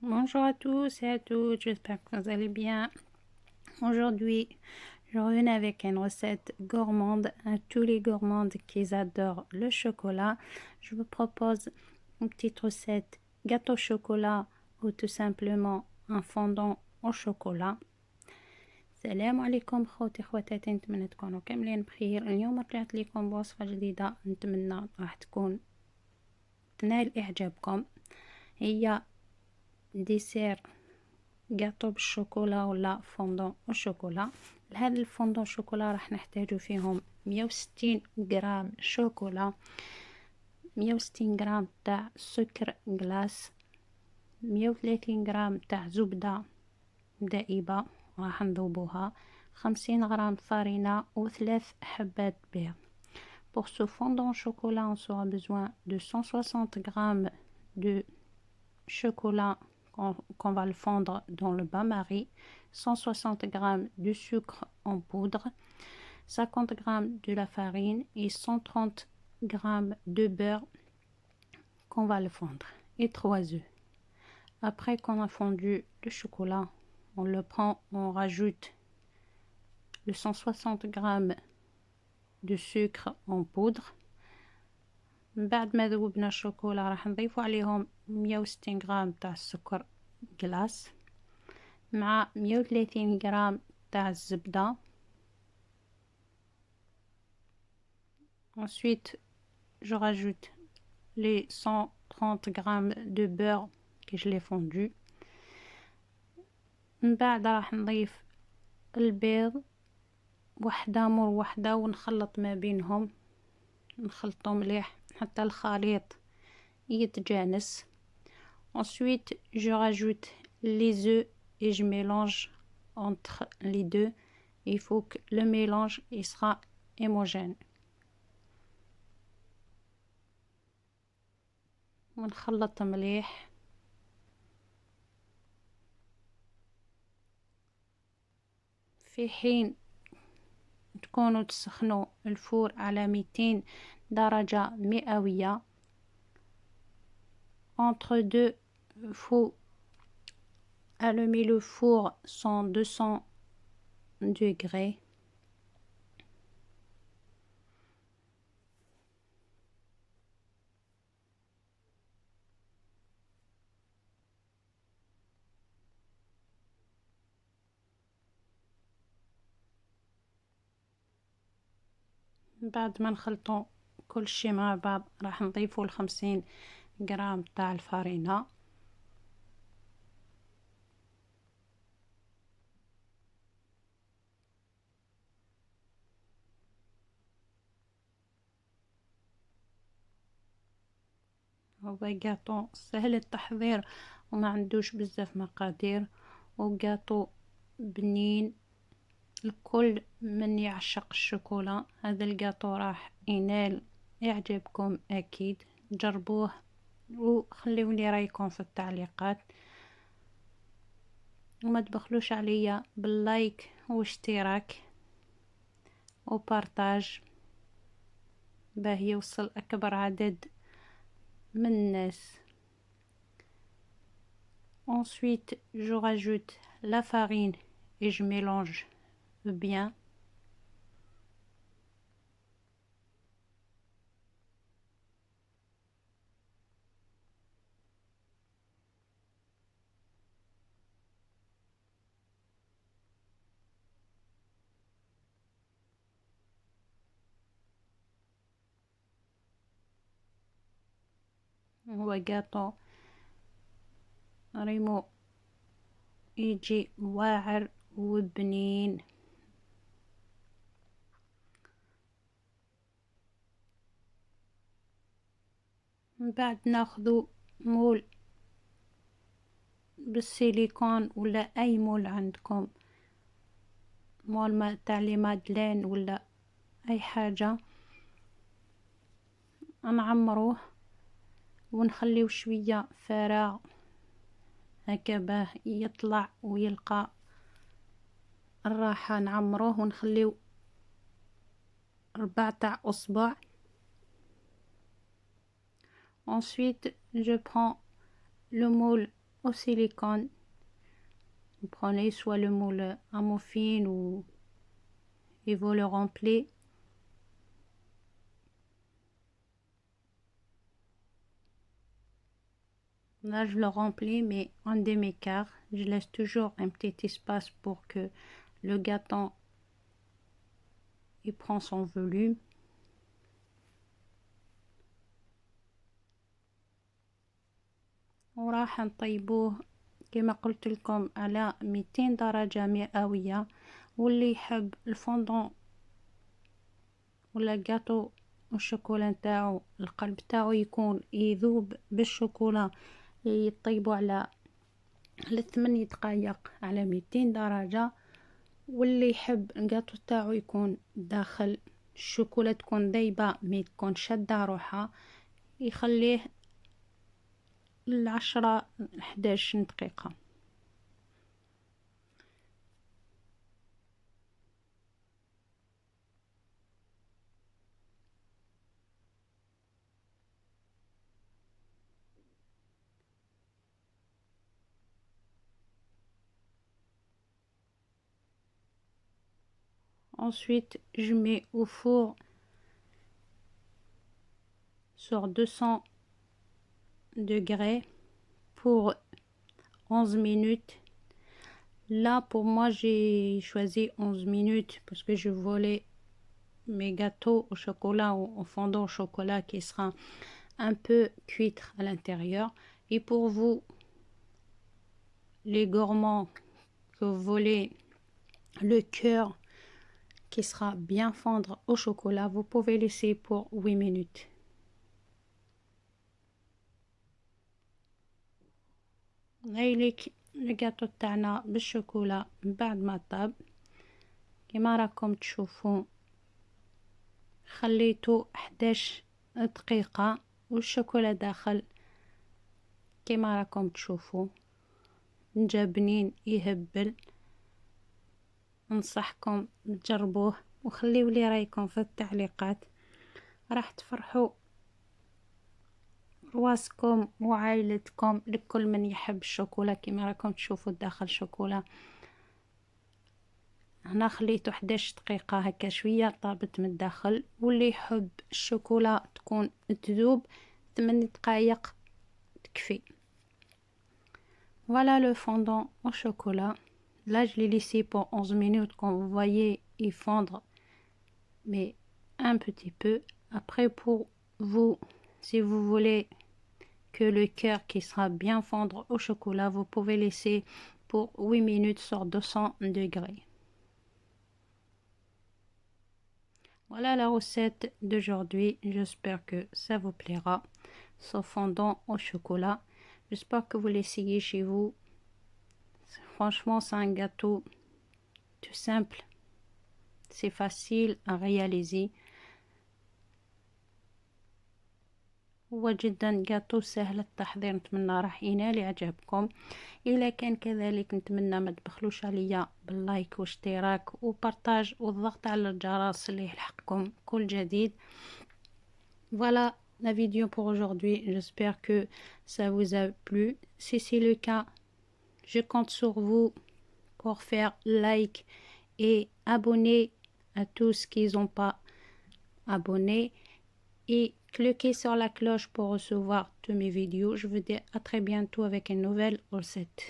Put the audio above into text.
Bonjour à tous et à toutes, j'espère que vous allez bien. Aujourd'hui, je reviens avec une recette gourmande à tous les gourmandes qui adorent le chocolat. Je vous propose une petite recette gâteau au chocolat ou tout simplement un fondant au chocolat. السلام عليكم خوتي خواتاتي، نتمنى تكونوا كاملين بخير. اليوم طلعت لكم بوصفة جديدة نتمنى راح تكون تنال إعجابكم. هي ديسير جاتو بالشوكولا ولا فوندون الشوكولا. لهذا الفوندون الشوكولا راح نحتاجو فيهم 160 غرام شوكولا، 160 غرام تاع سكر جلاس، 130 غرام تاع زبدة دائبة راح نذوبوها، 50 غرام فارينة و3 حبات بيض. Pour ce fondant au chocolat, on aura besoin de 160 grammes de chocolat qu'on va le fondre dans le bain-marie, 160 grammes de sucre en poudre, 50 grammes de la farine et 130 grammes de beurre qu'on va le fondre et 3 œufs. Après qu'on a fondu le chocolat, on le prend, on rajoute le 160 grammes de sucre en poudre. بعد ما ذوبنا الشوكولا راح نضيفو عليهم 160 غرام تاع السكر جلاس مع 130 غرام تاع الزبدة. Ensuite, je rajoute les 130 grammes de beurre que je l'ai fondu. من بعد راح نضيف البيض وحدة مور وحدة ونخلط ما بينهم، نخلطو مليح حتى الخليط يتجانس. Ensuite, je rajoute les œufs et je mélange entre les deux. Il faut que le mélange il sera homogène. ونخلط مليح. في حين تكونوا تسخنوا الفور على 200 درجة مئوية. Entre deux, faut allumer le four 200 degrés. بعد ما نخلطوا كل شيء مع بعض راح نضيفوا 50 غرام تاع الفارينة. هو جاتو سهل التحضير وما عندوش بزاف مقادير، وجاتو بنين. الكل من يعشق الشوكولا هذا الجاتو راح ينال يعجبكم اكيد. جربوه وخليولي رايكم في التعليقات، وما تبخلوش عليا باللايك واشتراك وبارتاج باه يوصل اكبر عدد من الناس. Ensuite, je rajoute la farine et je mélange bien. هو جاتو ريمو يجي واعر وبنين. من بعد ناخذو مول بالسيليكون ولا اي مول عندكم، مول ما تاع لي مادلين ولا اي حاجه، نعمروه ونخليو شويه فراغ هكا باه يطلع ويلقى الراحه. نعمروه ونخليو 4 تاع اصبع. Ensuite, je prends le moule au silicone. Vous prenez soit le moule à muffins et vous le remplissez. Là, je le remplis, mais en demi-quart. Je laisse toujours un petit espace pour que le gâteau il prend son volume. وراح نطيبوه كما قلت لكم على 200 درجة مئوية. واللي يحب الفondant ولا الجاتو والشوكولا نتاعو القلب تاعو يكون يذوب بالشوكولا، يطيبو على 8 دقائق على 200 درجة. واللي يحب الجاتو تاعو يكون داخل الشوكولا تكون ذايبة ما تكون شادة روحها، يخليه 10 11 دقيقة. Ensuite, je mets au four sur 200 degrés pour 11 minutes. Là, pour moi, j'ai choisi 11 minutes parce que je voulais mes gâteaux au chocolat ou au fondant au chocolat qui sera un peu cuitre à l'intérieur. Et pour vous, les gourmands, que vous voulez le cœur qui sera bien fondre au chocolat, vous pouvez laisser pour 8 minutes. هايليك الجاتو تاعنا بالشوكولا من بعد ما طاب كما راكم تشوفوا. خليته 11 دقيقة والشوكولا داخل كما راكم تشوفوا. جابنين يهبل. انصحكم تجربوه وخليوا لي رايكم في التعليقات، راح تفرحوا رواسكم وعائلتكم. لكل من يحب الشوكولا كما راكم تشوفوا داخل شوكولا. هنا خليته 11 دقيقة هكا شوية طابت من الداخل. واللي يحب الشوكولا تكون تذوب 8 دقائق تكفي. Voilà le fondant au chocolat. Là, je l'ai laissé pour 11 minutes, comme vous voyez, il fondre, mais un petit peu. Après, pour vous, si vous voulez que le cœur qui sera bien fondre au chocolat, vous pouvez laisser pour 8 minutes sur 200 degrés. Voilà la recette d'aujourd'hui. J'espère que ça vous plaira. Ce fondant au chocolat. J'espère que vous l'essayez chez vous. Franchement, c'est un gâteau tout simple. C'est facile à réaliser. هو جدا جاتو سهل التحضير. نتمنى راح ينال يعجبكم. إلا كان كذلك نتمنى ما تبخلوش عليا باللايك واشتراك وبارتاج والضغط على الجرس اللي يلحقكم كل جديد. Voilà la vidéo pour aujourd'hui. J'espère que ça vous a plu. Si c'est le cas, je compte sur vous pour faire like et abonner à tous qui n'ont pas abonné et cliquez sur la cloche pour recevoir toutes mes vidéos. Je vous dis à très bientôt avec une nouvelle recette.